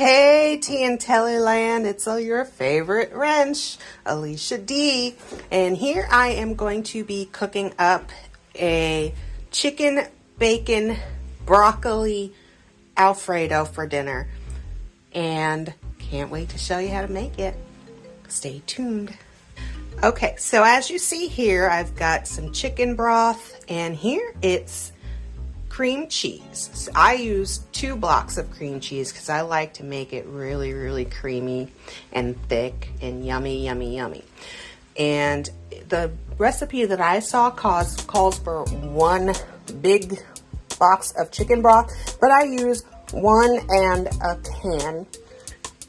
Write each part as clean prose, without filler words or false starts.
Hey, T and Telly land, it's your favorite wrench, Alicia D. And here I am going to be cooking up a chicken, bacon, broccoli Alfredo for dinner. And can't wait to show you how to make it. Stay tuned. Okay, so as you see here, I've got some chicken broth, and here it's cream cheese. So I use 2 blocks of cream cheese because I like to make it really, really creamy and thick and yummy, yummy, yummy. And the recipe that I saw calls for 1 big box of chicken broth, but I use 1 and a can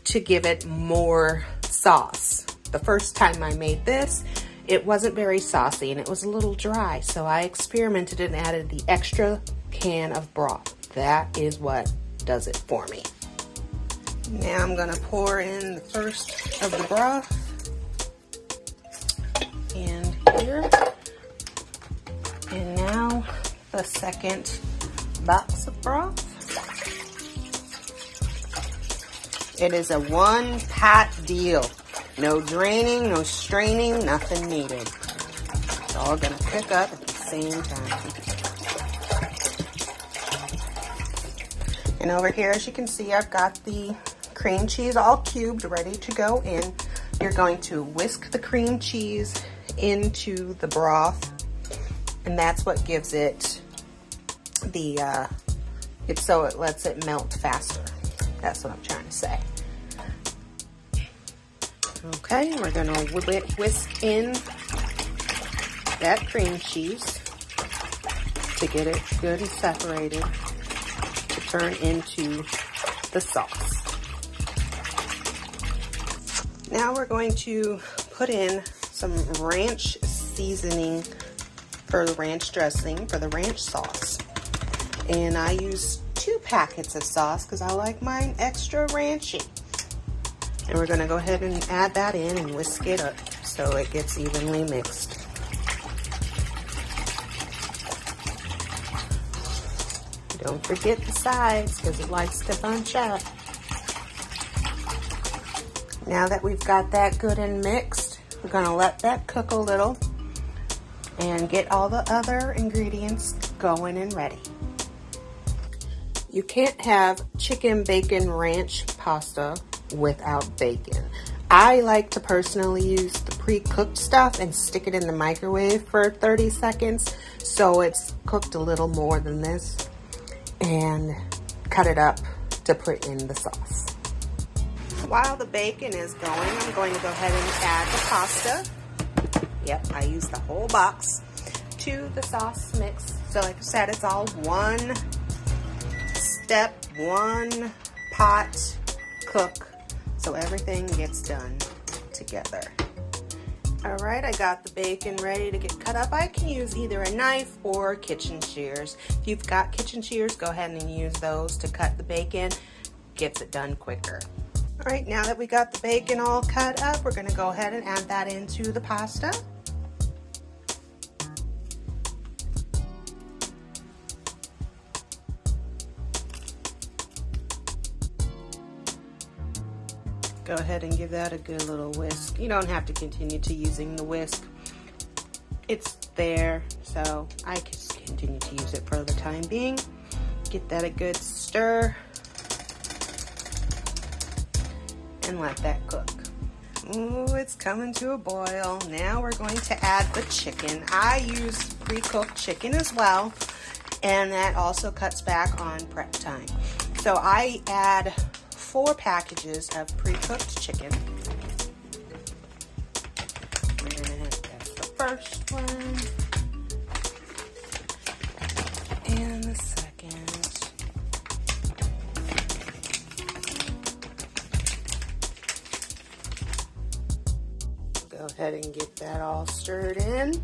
to give it more sauce. The first time I made this, it wasn't very saucy and it was a little dry, so I experimented and added the extra can of broth. That is what does it for me. Now I'm gonna pour in the first of the broth in here, and now the second box of broth. It is a 1-pot deal. No draining, no straining, nothing needed. It's all gonna cook up at the same time. And over here, as you can see, I've got the cream cheese all cubed, ready to go in. You're going to whisk the cream cheese into the broth, and that's what gives it the, so it lets it melt faster. That's what I'm trying to say. Okay, we're gonna whisk in that cream cheese to get it good and separated to turn into the sauce. Now we're going to put in some ranch seasoning for the ranch dressing, for the ranch sauce. And I use 2 packets of sauce because I like mine extra ranchy. And we're gonna go ahead and add that in and whisk it up so it gets evenly mixed. Don't forget the sides because it likes to bunch up. Now that we've got that good and mixed, we're gonna let that cook a little and get all the other ingredients going and ready. You can't have chicken bacon ranch pasta without bacon. I like to personally use the pre-cooked stuff and stick it in the microwave for 30 seconds so it's cooked a little more than this, and cut it up to put in the sauce. While the bacon is going, I'm going to go ahead and add the pasta. Yep, I use the whole box to the sauce mix. So like I said, it's all 1 step, 1 pot cook, so everything gets done together. All right, I got the bacon ready to get cut up. I can use either a knife or kitchen shears. If you've got kitchen shears, go ahead and use those to cut the bacon. Gets it done quicker. All right, now that we got the bacon all cut up, we're gonna go ahead and add that into the pasta. Go ahead and give that a good little whisk. You don't have to continue to using the whisk. It's there, so I can just continue to use it for the time being. Get that a good stir and let that cook. Ooh, it's coming to a boil. Now we're going to add the chicken. I use pre-cooked chicken as well, and that also cuts back on prep time. So I add 4 packages of pre-cooked chicken. And that's the first one. And the second. Go ahead and get that all stirred in.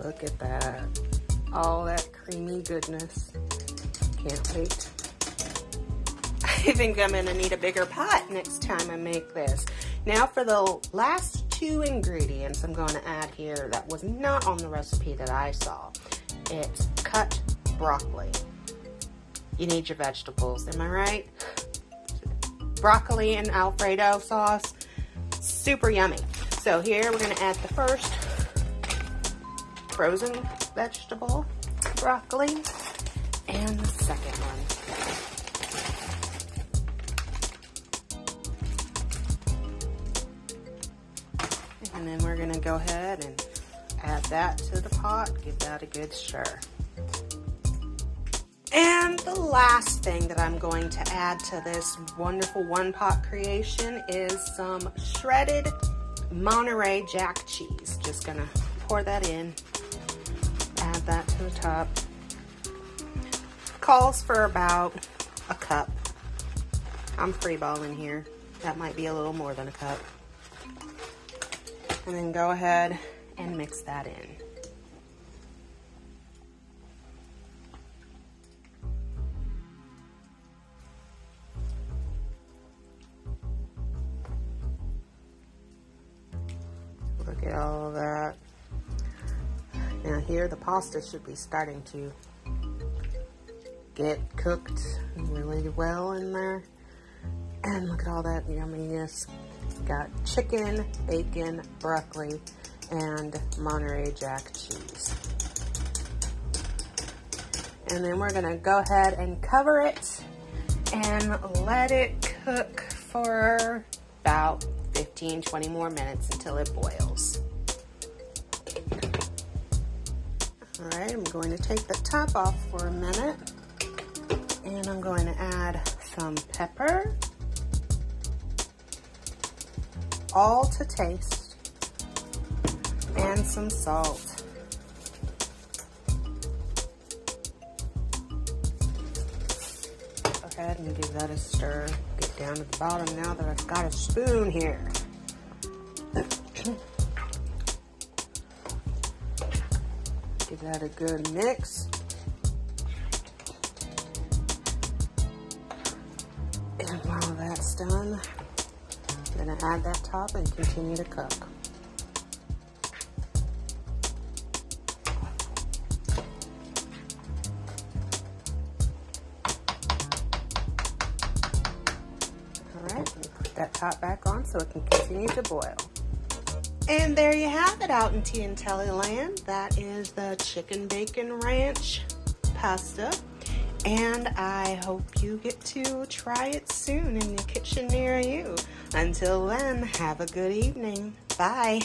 Look at that. All that creamy goodness. Can't wait. I think I'm gonna need a bigger pot next time I make this. Now for the last 2 ingredients I'm gonna add here that was not on the recipe that I saw. it's cut broccoli. You need your vegetables, am I right? Broccoli and Alfredo sauce, super yummy. So here we're gonna add the first frozen vegetable, broccoli, and the second one. And then we're gonna go ahead and add that to the pot, give that a good stir. And the last thing that I'm going to add to this wonderful one-pot creation is some shredded Monterey Jack cheese. Just gonna pour that in, add that to the top. Calls for about a cup. I'm freeballing here. That might be a little more than a cup. And then go ahead and mix that in. Look at all of that. Now here the pasta should be starting to get cooked really well in there. And look at all that yumminess. Got chicken, bacon, broccoli, and Monterey Jack cheese. And then we're gonna go ahead and cover it and let it cook for about 15-20 more minutes until it boils. All right, I'm going to take the top off for a minute, and I'm going to add some pepper, all to taste, and some salt. Go ahead and give that a stir. Get down to the bottom now that I've got a spoon here. Give that a good mix. And while that's done, I'm going to add that top and continue to cook. Alright, put that top back on so it can continue to boil. And there you have it out in Telly land. That is the chicken bacon ranch pasta. And I hope you get to try it soon in the kitchen near you. Until then, have a good evening. Bye.